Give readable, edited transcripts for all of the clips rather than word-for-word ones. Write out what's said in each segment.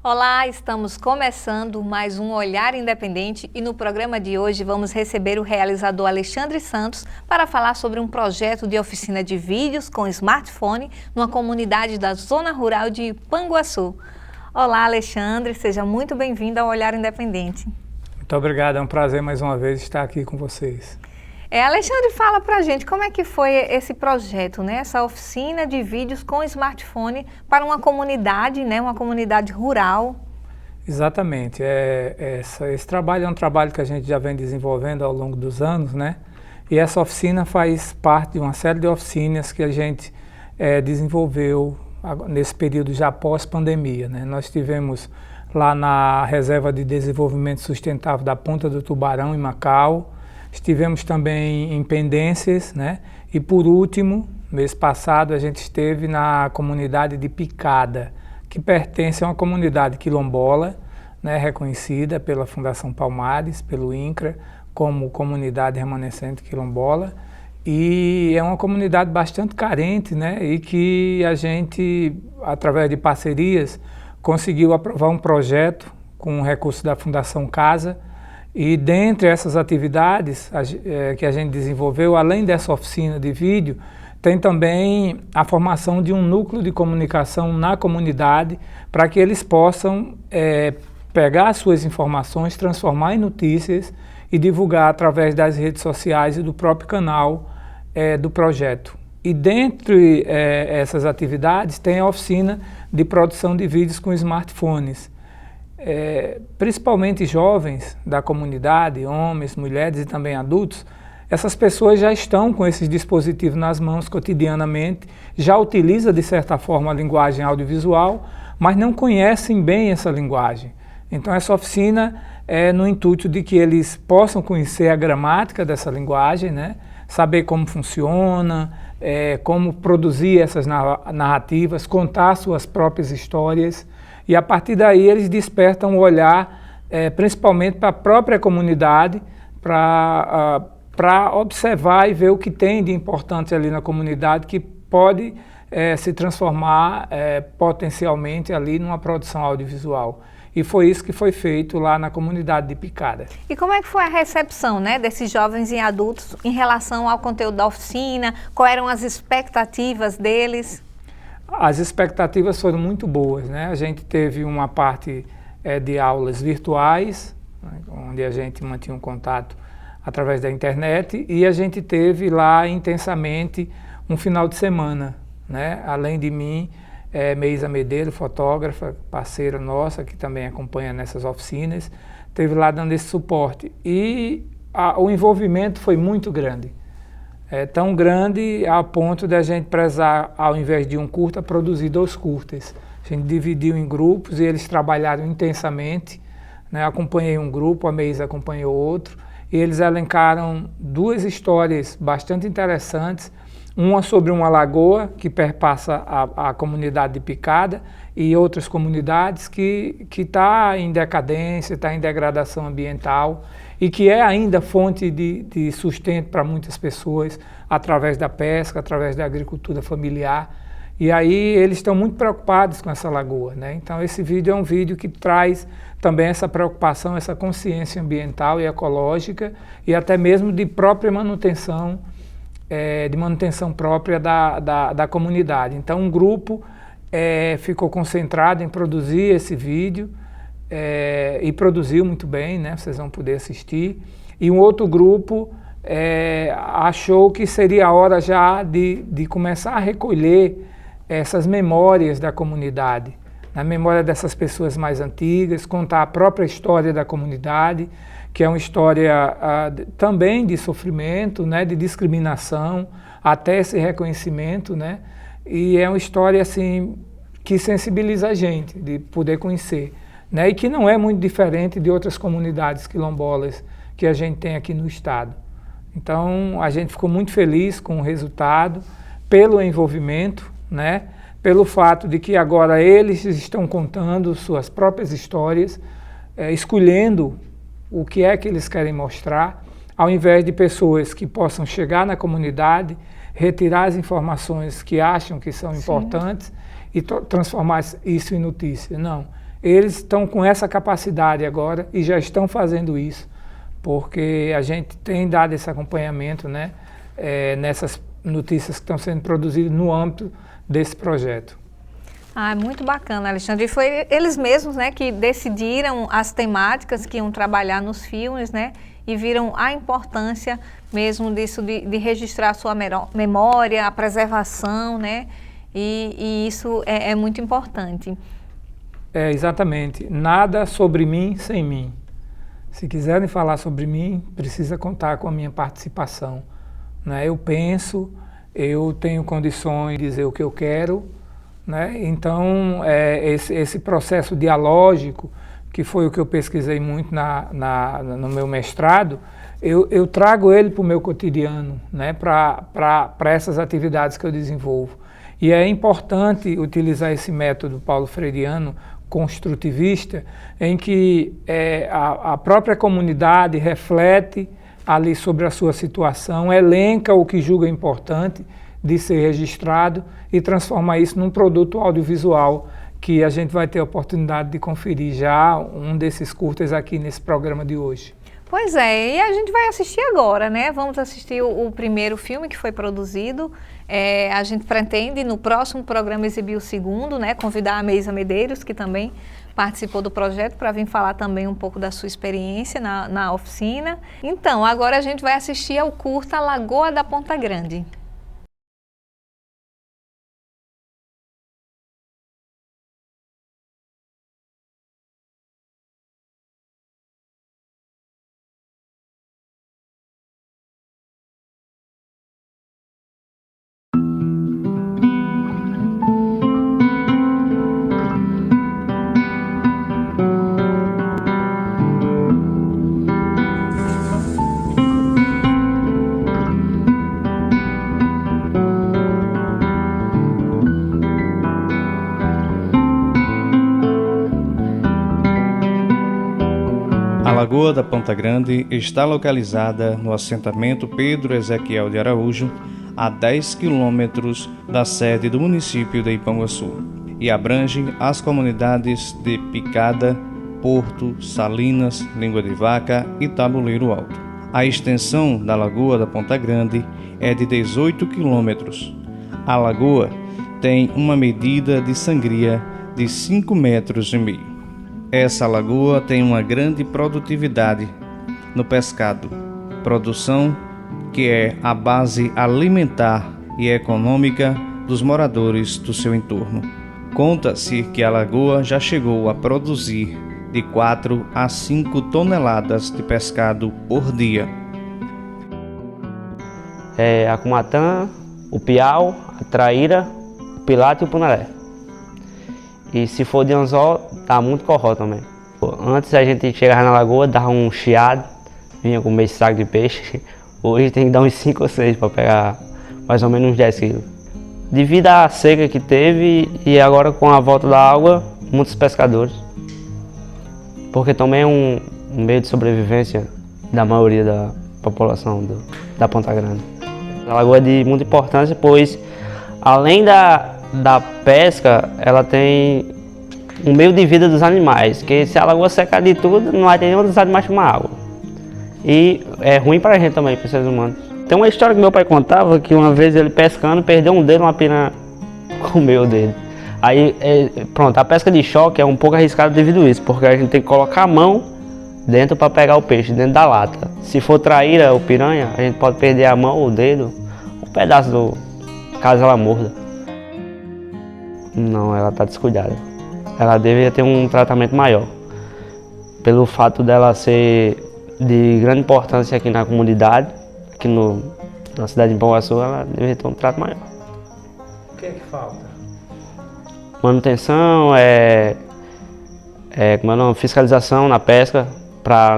Olá, estamos começando mais um Olhar Independente e no programa de hoje vamos receber o realizador Alexandre Santos para falar sobre um projeto de oficina de vídeos com smartphone numa comunidade da zona rural de Panguaçu. Olá, Alexandre, seja muito bem-vindo ao Olhar Independente. Muito obrigado, é um prazer mais uma vez estar aqui com vocês. Alexandre, fala pra gente como é que foi esse projeto, né? Essa oficina de vídeos com smartphone para uma comunidade, né? Uma comunidade rural. Exatamente. Esse trabalho é um trabalho que a gente já vem desenvolvendo ao longo dos anos, né? E essa oficina faz parte de uma série de oficinas que a gente desenvolveu nesse período já pós-pandemia, né? Nós tivemos lá na Reserva de Desenvolvimento Sustentável da Ponta do Tubarão, em Macau. Estivemos também em Pendências, né? E por último, mês passado, a gente esteve na comunidade de Picada, que pertence a uma comunidade quilombola, né? Reconhecida pela Fundação Palmares, pelo INCRA, como comunidade remanescente quilombola. E é uma comunidade bastante carente, né? E que a gente, através de parcerias, conseguiu aprovar um projeto com o recurso da Fundação Casa. E dentre essas atividades que a gente desenvolveu, além dessa oficina de vídeo, tem também a formação de um núcleo de comunicação na comunidade para que eles possam pegar as suas informações, transformar em notícias e divulgar através das redes sociais e do próprio canal do projeto. E dentre essas atividades tem a oficina de produção de vídeos com smartphones. Principalmente jovens da comunidade, homens, mulheres e também adultos, essas pessoas já estão com esses dispositivos nas mãos cotidianamente, já utilizam de certa forma a linguagem audiovisual, mas não conhecem bem essa linguagem. Então essa oficina é no intuito de que eles possam conhecer a gramática dessa linguagem, né? Saber como funciona, como produzir essas narrativas, contar suas próprias histórias. E a partir daí eles despertam o olhar, principalmente para a própria comunidade, para observar e ver o que tem de importante ali na comunidade que pode se transformar potencialmente ali numa produção audiovisual. E foi isso que foi feito lá na comunidade de Picada. E como é que foi a recepção, né, desses jovens e adultos em relação ao conteúdo da oficina? Quais eram as expectativas deles? As expectativas foram muito boas, né? A gente teve uma parte de aulas virtuais, né, onde a gente mantinha um contato através da internet, e a gente teve lá intensamente um final de semana, né? Além de mim, Meisa Medeiro, fotógrafa, parceira nossa, que também acompanha nessas oficinas, teve lá dando esse suporte. E o envolvimento foi muito grande. Tão grande a ponto de a gente prezar, ao invés de um curta, produzir 2 curtas. A gente dividiu em grupos e eles trabalharam intensamente, né? Acompanhei um grupo, a Meisa acompanhou outro, e eles elencaram 2 histórias bastante interessantes, uma sobre uma lagoa que perpassa a comunidade de Picada e outras comunidades que está em decadência, está em degradação ambiental e que é ainda fonte de sustento para muitas pessoas através da pesca, através da agricultura familiar. E aí eles estão muito preocupados com essa lagoa, né? Então esse vídeo é um vídeo que traz também essa preocupação, essa consciência ambiental e ecológica e até mesmo de própria manutenção, de manutenção própria da comunidade. Então um grupo ficou concentrado em produzir esse vídeo e produziu muito bem, né? Vocês vão poder assistir. E um outro grupo achou que seria a hora já de começar a recolher essas memórias da comunidade, na memória dessas pessoas mais antigas, contar a própria história da comunidade, que é uma história também de sofrimento, né, de discriminação, até esse reconhecimento, né, e é uma história assim que sensibiliza a gente, de poder conhecer, né, e que não é muito diferente de outras comunidades quilombolas que a gente tem aqui no estado. Então a gente ficou muito feliz com o resultado, pelo envolvimento, né, pelo fato de que agora eles estão contando suas próprias histórias, escolhendo o que é que eles querem mostrar, ao invés de pessoas que possam chegar na comunidade, retirar as informações que acham que são importantes e transformar isso em notícia. Não, eles estão com essa capacidade agora e já estão fazendo isso, porque a gente tem dado esse acompanhamento, né, nessas notícias que estão sendo produzidas no âmbito desse projeto. Ah, muito bacana, Alexandre. E foi eles mesmos, né, que decidiram as temáticas que iam trabalhar nos filmes, né, e viram a importância mesmo disso de registrar a sua memória, a preservação, né, e isso é muito importante. Exatamente. Nada sobre mim sem mim. Se quiserem falar sobre mim, precisa contar com a minha participação, né? Eu penso, eu tenho condições de dizer o que eu quero, né? Então, esse processo dialógico, que foi o que eu pesquisei muito no meu mestrado, eu trago ele para o meu cotidiano, né? Para essas atividades que eu desenvolvo. E é importante utilizar esse método paulo-freireano construtivista, em que a própria comunidade reflete ali sobre a sua situação, elenca o que julga importante de ser registrado e transforma isso num produto audiovisual que a gente vai ter a oportunidade de conferir já um desses curtas aqui nesse programa de hoje. Pois é, e a gente vai assistir agora, né? Vamos assistir o primeiro filme que foi produzido. A gente pretende, no próximo programa, exibir o segundo, né? Convidar a Meisa Medeiros, que também participou do projeto, para vir falar também um pouco da sua experiência na oficina. Então, agora a gente vai assistir ao curta Lagoa da Ponta Grande. A Lagoa da Ponta Grande está localizada no assentamento Pedro Ezequiel de Araújo, a 10 quilômetros da sede do município de Ipanguaçu, e abrange as comunidades de Picada, Porto, Salinas, Língua de Vaca e Tabuleiro Alto. A extensão da Lagoa da Ponta Grande é de 18 quilômetros. A lagoa tem uma medida de sangria de 5,5 metros. Essa lagoa tem uma grande produtividade no pescado, produção que é a base alimentar e econômica dos moradores do seu entorno. Conta-se que a lagoa já chegou a produzir de 4 a 5 toneladas de pescado por dia. A Cumatã, o Piau, a Traíra, o Pilato e o Punaré. E se for de anzol, tá muito corró também. Antes a gente chegava na lagoa, dava um chiado, vinha com meio saco de peixe. Hoje tem que dar uns 5 ou 6 para pegar mais ou menos uns 10 quilos. Devido à seca que teve e agora com a volta da água, muitos pescadores. Porque também é um meio de sobrevivência da maioria da população da Ponta Grande. A lagoa é de muita importância, pois além da pesca, ela tem um meio de vida dos animais, que se a lagoa secar de tudo, não vai ter nenhum dos animais tomar água. E é ruim para a gente também, para os seres humanos. Tem uma história que meu pai contava, que uma vez ele pescando, perdeu um dedo, uma piranha comeu o dedo. Aí, pronto, a pesca de choque é um pouco arriscada devido a isso, porque a gente tem que colocar a mão dentro para pegar o peixe, dentro da lata. Se for traíra ou piranha, a gente pode perder a mão ou o dedo, um pedaço do... caso ela morda. Não, ela está descuidada. Ela deveria ter um tratamento maior. Pelo fato dela ser de grande importância aqui na comunidade, aqui na cidade de Ipanguaçu, ela deveria ter um trato maior. O que é que falta? Manutenção, fiscalização na pesca, para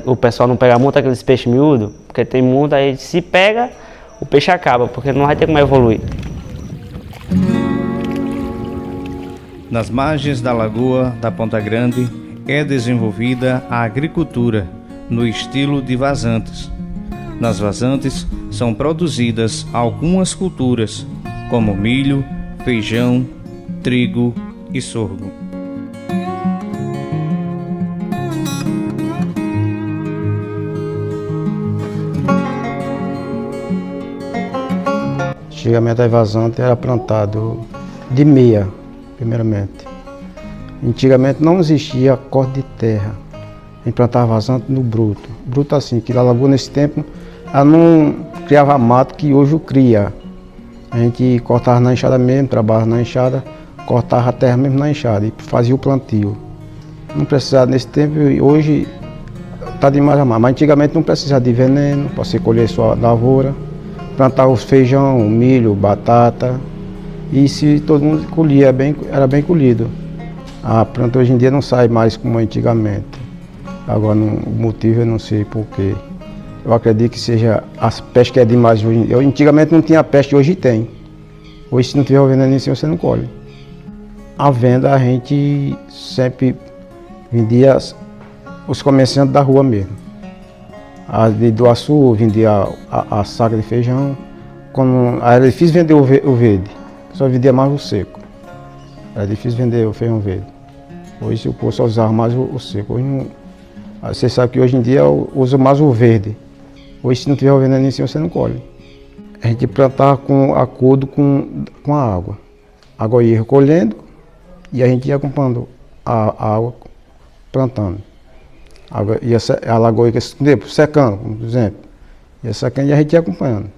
o pessoal não pegar muito aqueles peixes miúdos, porque tem muito, aí se pega, o peixe acaba, porque não vai ter como evoluir. Nas margens da Lagoa da Ponta Grande é desenvolvida a agricultura no estilo de vazantes. Nas vazantes são produzidas algumas culturas, como milho, feijão, trigo e sorgo. Antigamente a vazante era plantado de meia, primeiramente. Antigamente não existia corte de terra. A gente plantava vazante no bruto. Bruto assim, que a lagoa nesse tempo ela não criava mato que hoje cria. A gente cortava na enxada mesmo, trabalhava na enxada, cortava a terra mesmo na enxada e fazia o plantio. Não precisava nesse tempo, hoje está demais a mais, mas antigamente não precisava de veneno para você colher sua lavoura, plantava os feijão, o milho, batata, e se todo mundo colhia, era bem colhido. A planta hoje em dia não sai mais como antigamente. Agora o motivo eu não sei porquê. Eu acredito que seja as pestes que é demais hoje. Antigamente não tinha peste, hoje tem. Hoje se não tiver o veneno em cima, você não colhe. A venda a gente sempre vendia os comerciantes da rua mesmo. A de Doaçu vendia a saca de feijão. Era difícil vender o verde, só vendia mais o seco. Era difícil vender o feijão verde. Hoje o povo só usava mais o seco. Hoje não, você sabe que hoje em dia eu uso mais o verde. Hoje se não tiver o veneno em cima, você não colhe. A gente plantava com acordo com a água. A água ia recolhendo e a gente ia acompanhando a água plantando. A lagoa ia secando, por exemplo. Ia secando e a gente ia acompanhando.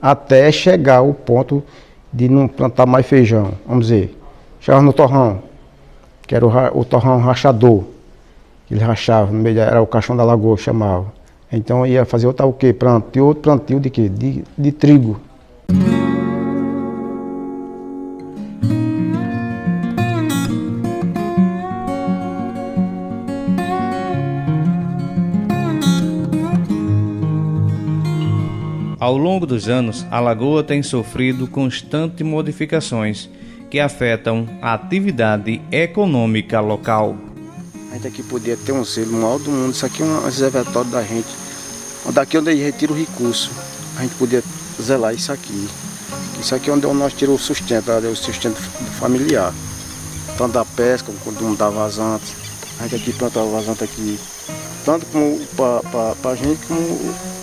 Até chegar ao ponto de não plantar mais feijão, vamos dizer. Chegava no torrão, que era o torrão rachador. Ele rachava, no meio era o caixão da lagoa que chamava. Então ia fazer outro plantio de quê? De trigo. Ao longo dos anos, a lagoa tem sofrido constantes modificações que afetam a atividade econômica local. A gente aqui podia ter um selo maior do mundo. Isso aqui é um reservatório da gente. Daqui onde a gente retira o recurso, a gente podia zelar isso aqui. Isso aqui é onde nós tiramos o sustento familiar. Tanto da pesca, quanto da vazante. A gente aqui planta vazante aqui. Tanto para a gente como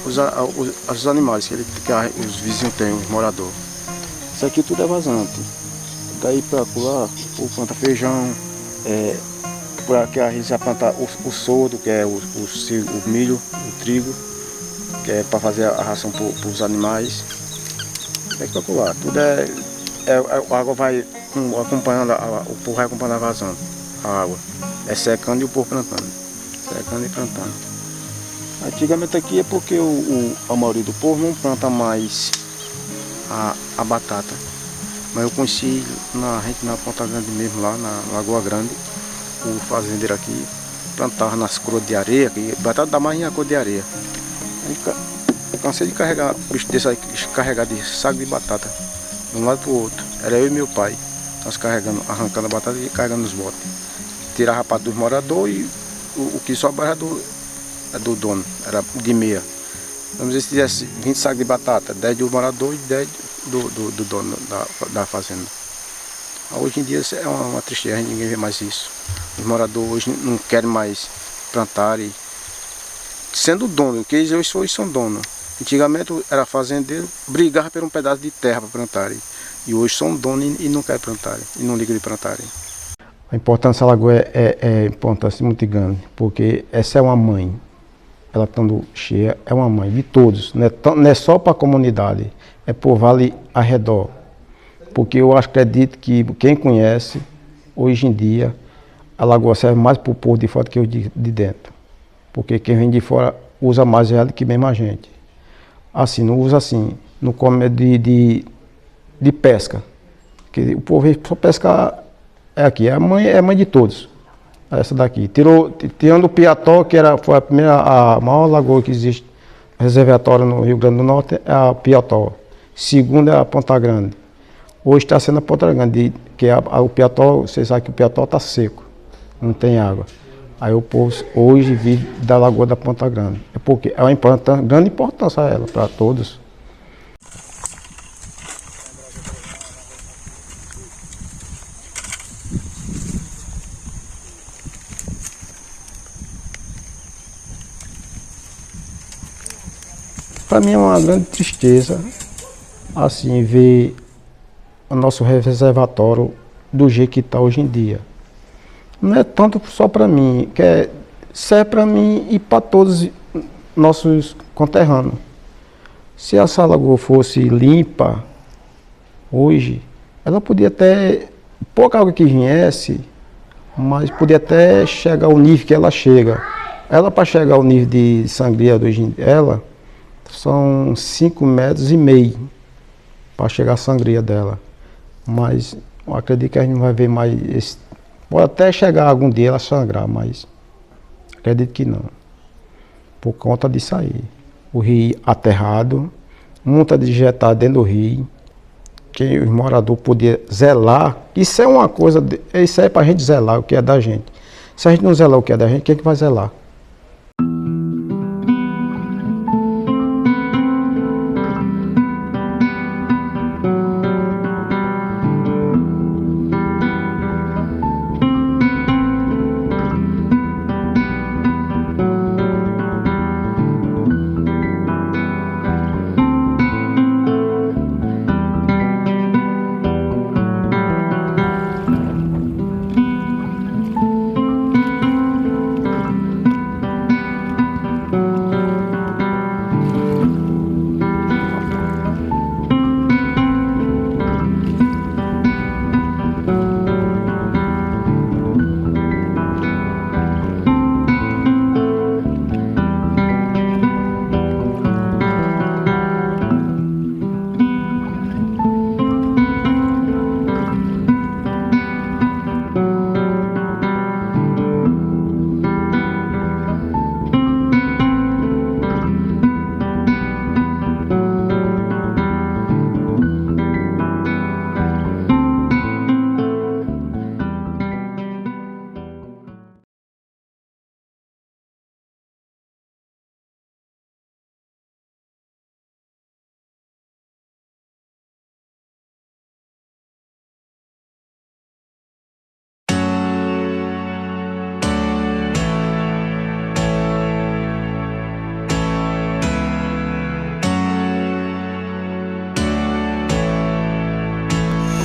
os animais que os vizinhos têm, os moradores. Isso aqui tudo é vazante. Daí para lá, o planta feijão, por aqui a gente vai plantar o sordo, que é o milho, o trigo, que é para fazer a ração para os animais. É calcular, tudo a água vai acompanhando, o povo vai acompanhando a vazante, a água. É secando e o povo plantando, secando e plantando. Antigamente aqui é porque a maioria do povo não planta mais a batata. Mas eu conheci na Ponta Grande mesmo, lá na Lagoa Grande, o fazendeiro aqui plantava nas coroas de areia, que batata dá mais em cor de areia. Eu cansei de carregar bicho desse aí, carregar de saco de batata, de um lado para o outro. Era eu e meu pai, nós carregando, arrancando a batata e carregando nos botes. Tirava para dos moradores e o que sobrava era do dono, era de meia. Vamos dizer, se tivesse 20 sacos de batata, 10 do morador e 10 do dono da fazenda. Hoje em dia é uma tristeza, ninguém vê mais isso. Os moradores hoje não querem mais plantar, sendo dono, porque eles hoje são donos. Antigamente era fazendeiro, brigava por um pedaço de terra para plantarem. E hoje são donos e não querem plantarem, e não ligam de plantarem. A importância da lagoa é importância muito grande, porque essa é uma mãe. Ela estando cheia, é uma mãe de todos, não é só para a comunidade, é por vale ao redor. Porque eu acredito que quem conhece, hoje em dia, a lagoa serve mais para o povo de fora do que o de dentro. Porque quem vem de fora usa mais ela do que mesmo a gente. Assim, não usa assim, não come de pesca. Porque o povo só pesca aqui, é mãe de todos. Essa daqui. Tirando o Piató, que foi a maior lagoa que existe, reservatório no Rio Grande do Norte, é a Piató. Segunda é a Ponta Grande. Hoje está sendo a Ponta Grande, que o Piató, vocês sabem que o Piató está seco, não tem água. Aí o povo hoje vive da Lagoa da Ponta Grande. É porque é uma grande importância ela para todos. Para mim é uma grande tristeza assim, ver o nosso reservatório do jeito que está hoje em dia. Não é tanto só para mim, serve para mim e para todos os nossos conterrâneos. Se essa lagoa fosse limpa hoje, ela podia até, pouca água que viesse, mas podia até chegar ao nível que ela chega. Ela, para chegar ao nível de sangria hoje, são 5,5 metros para chegar a sangria dela. Mas eu acredito que a gente não vai ver mais. Pode até chegar algum dia ela sangrar, mas acredito que não. Por conta disso aí. O rio aterrado, muita de injetar dentro do rio. Que os moradores podiam zelar. Isso é uma coisa, isso é para a gente zelar o que é da gente. Se a gente não zelar o que é da gente, quem é que vai zelar?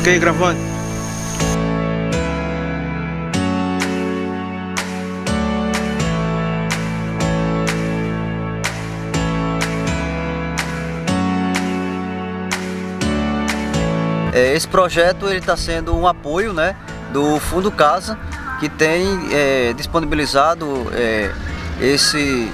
Ok, gravando. Esse projeto está sendo um apoio, né, do Fundo Casa, que tem disponibilizado esse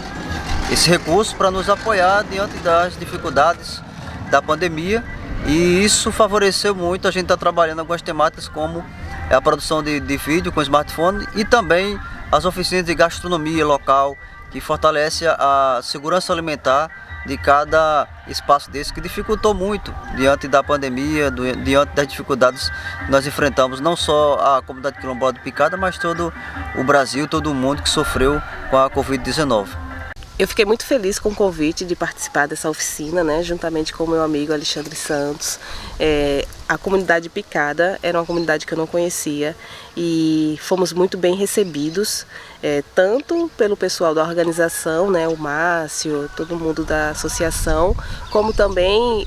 recurso para nos apoiar diante das dificuldades da pandemia. E isso favoreceu muito. A gente está trabalhando algumas temáticas como a produção de vídeo com smartphone e também as oficinas de gastronomia local, que fortalece a segurança alimentar de cada espaço desse, que dificultou muito diante da pandemia, diante das dificuldades que nós enfrentamos, não só a comunidade quilombola de Picada, mas todo o Brasil, todo o mundo que sofreu com a Covid-19. Eu fiquei muito feliz com o convite de participar dessa oficina, né, juntamente com o meu amigo Alexandre Santos. A comunidade Picada era uma comunidade que eu não conhecia e fomos muito bem recebidos, tanto pelo pessoal da organização, né, o Márcio, todo mundo da associação, como também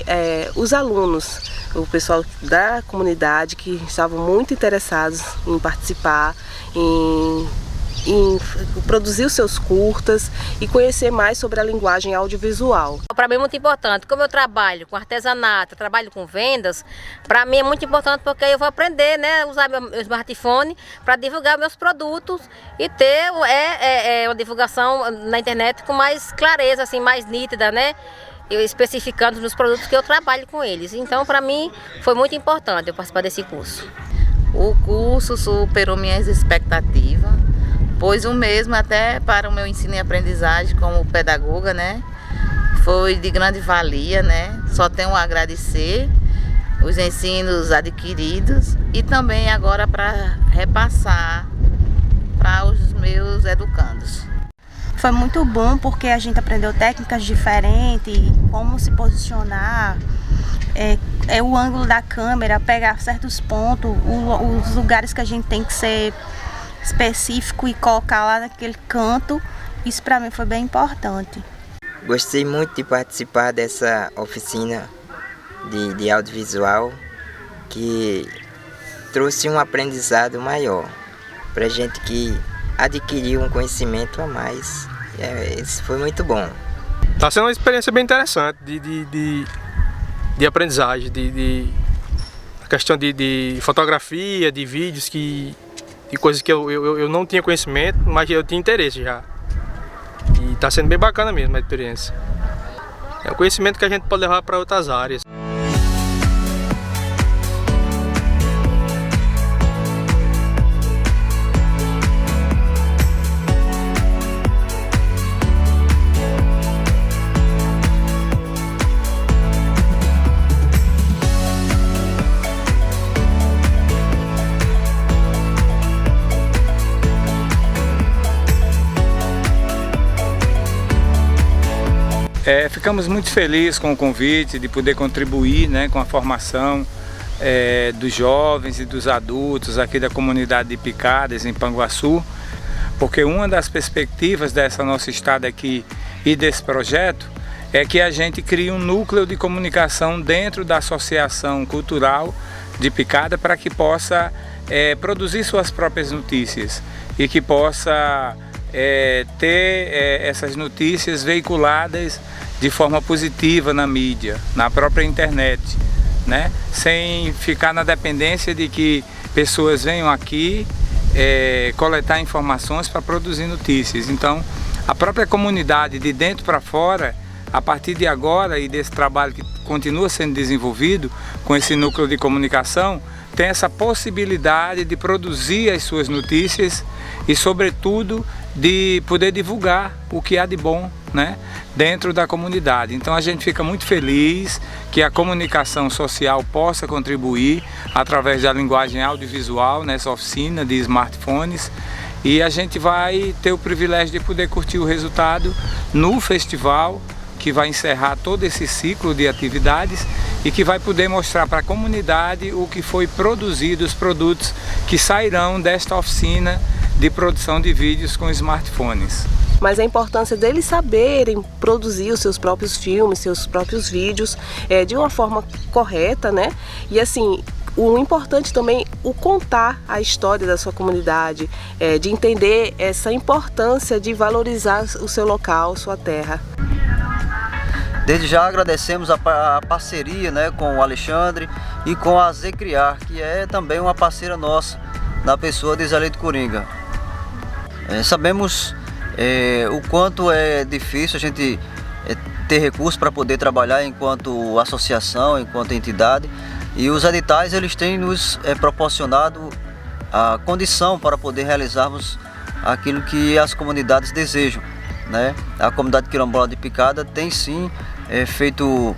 os alunos, o pessoal da comunidade que estavam muito interessados em participar, em produzir os seus curtas e conhecer mais sobre a linguagem audiovisual. Para mim é muito importante, como eu trabalho com artesanato, trabalho com vendas, para mim é muito importante porque eu vou aprender, né, usar meu smartphone para divulgar meus produtos e ter uma divulgação na internet com mais clareza, assim, mais nítida, né? Eu especificando nos produtos que eu trabalho com eles. Então, para mim, foi muito importante eu participar desse curso. O curso superou minhas expectativas, pois o mesmo até para o meu ensino e aprendizagem como pedagoga, né, foi de grande valia, né. Só tenho a agradecer os ensinos adquiridos e também agora para repassar para os meus educandos. Foi muito bom porque a gente aprendeu técnicas diferentes, como se posicionar, o ângulo da câmera, pegar certos pontos, os lugares que a gente tem que ser específico e colocar lá naquele canto. Isso para mim foi bem importante. Gostei muito de participar dessa oficina de audiovisual que trouxe um aprendizado maior para a gente que adquiriu um conhecimento a mais. Isso foi muito bom. Está sendo uma experiência bem interessante de aprendizagem, questão de fotografia, de vídeos, de coisas que eu não tinha conhecimento, mas eu tinha interesse já. E está sendo bem bacana mesmo a experiência. É um conhecimento que a gente pode levar para outras áreas. Ficamos muito felizes com o convite de poder contribuir, né, com a formação dos jovens e dos adultos aqui da comunidade de Picadas, em Panguaçu, porque uma das perspectivas dessa nossa estada aqui e desse projeto é que a gente crie um núcleo de comunicação dentro da Associação Cultural de Picada para que possa produzir suas próprias notícias e que possa ter essas notícias veiculadas de forma positiva na mídia, na própria internet, né? Sem ficar na dependência de que pessoas venham aqui coletar informações para produzir notícias. Então, a própria comunidade de dentro para fora, a partir de agora e desse trabalho que continua sendo desenvolvido com esse núcleo de comunicação, tem essa possibilidade de produzir as suas notícias e, sobretudo, de poder divulgar o que há de bom, né, dentro da comunidade. Então a gente fica muito feliz que a comunicação social possa contribuir através da linguagem audiovisual nessa oficina de smartphones, e a gente vai ter o privilégio de poder curtir o resultado no festival, que vai encerrar todo esse ciclo de atividades e que vai poder mostrar para a comunidade o que foi produzido, os produtos que sairão desta oficina de produção de vídeos com smartphones. Mas a importância deles saberem produzir os seus próprios filmes, seus próprios vídeos de uma forma correta, né? E assim, o importante também o contar a história da sua comunidade, de entender essa importância de valorizar o seu local, sua terra. Desde já agradecemos a parceria, né, com o Alexandre e com a Zecriar, que é também uma parceira nossa, na pessoa de Zé Leite Coringa. Sabemos o quanto é difícil a gente ter recursos para poder trabalhar enquanto associação, enquanto entidade, e os editais eles têm nos proporcionado a condição para poder realizarmos aquilo que as comunidades desejam, né? A comunidade quilombola de Picada tem sim feito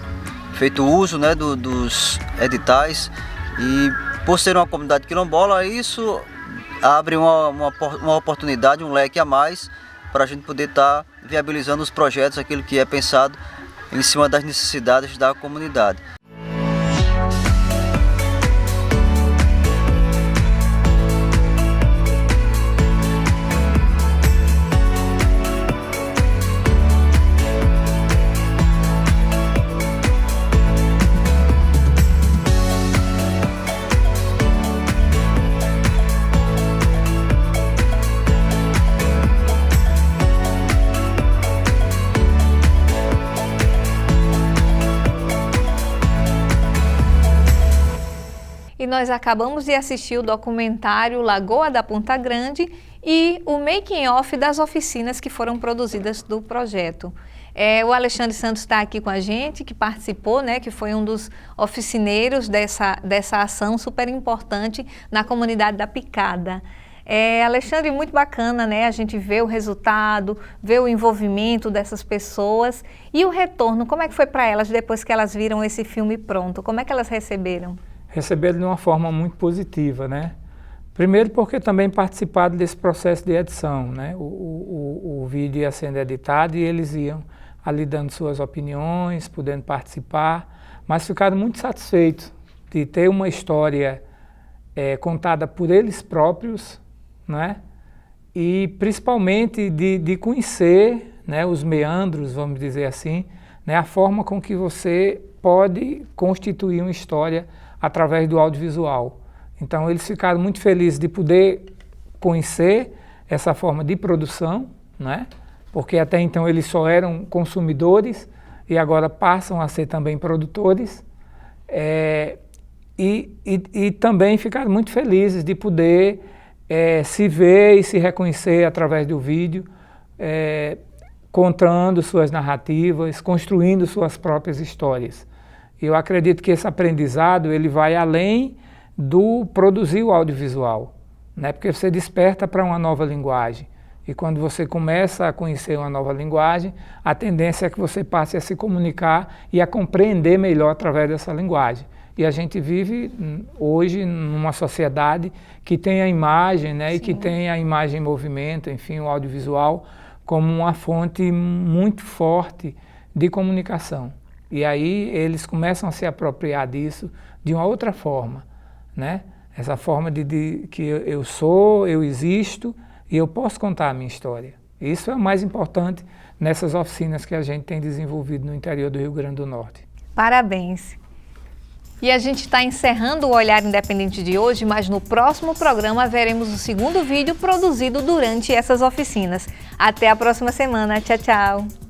uso, né, dos editais, e por ser uma comunidade quilombola, isso abre uma oportunidade, um leque a mais para a gente poder estar viabilizando os projetos, aquilo que é pensado em cima das necessidades da comunidade. E nós acabamos de assistir o documentário Lagoa da Ponta Grande e o making-off das oficinas que foram produzidas do projeto. O Alexandre Santos está aqui com a gente, que participou, né, que foi um dos oficineiros dessa ação super importante na comunidade da Picada. Alexandre, muito bacana, né? A gente vê o resultado, vê o envolvimento dessas pessoas e o retorno. Como é que foi para elas depois que elas viram esse filme pronto? Como é que elas receberam? Receberam de uma forma muito positiva, né? Primeiro porque também participaram desse processo de edição, né? O vídeo ia sendo editado e eles iam ali dando suas opiniões, podendo participar, mas ficaram muito satisfeitos de ter uma história contada por eles próprios, né? E principalmente de conhecer, né, os meandros, vamos dizer assim, né, a forma com que você pode constituir uma história através do audiovisual. Então eles ficaram muito felizes de poder conhecer essa forma de produção, né? Porque até então eles só eram consumidores e agora passam a ser também produtores. E também ficaram muito felizes de poder se ver e se reconhecer através do vídeo, contando suas narrativas, construindo suas próprias histórias. Eu acredito que esse aprendizado ele vai além do produzir o audiovisual, né? Porque você desperta para uma nova linguagem. E quando você começa a conhecer uma nova linguagem, a tendência é que você passe a se comunicar e a compreender melhor através dessa linguagem. E a gente vive hoje numa sociedade que tem a imagem, né? E que tem a imagem em movimento, enfim, o audiovisual, como uma fonte muito forte de comunicação. E aí eles começam a se apropriar disso de uma outra forma, né? Essa forma de que eu sou, eu existo e eu posso contar a minha história. Isso é o mais importante nessas oficinas que a gente tem desenvolvido no interior do Rio Grande do Norte. Parabéns! E a gente está encerrando o Olhar Independente de hoje, mas no próximo programa veremos o segundo vídeo produzido durante essas oficinas. Até a próxima semana. Tchau, tchau!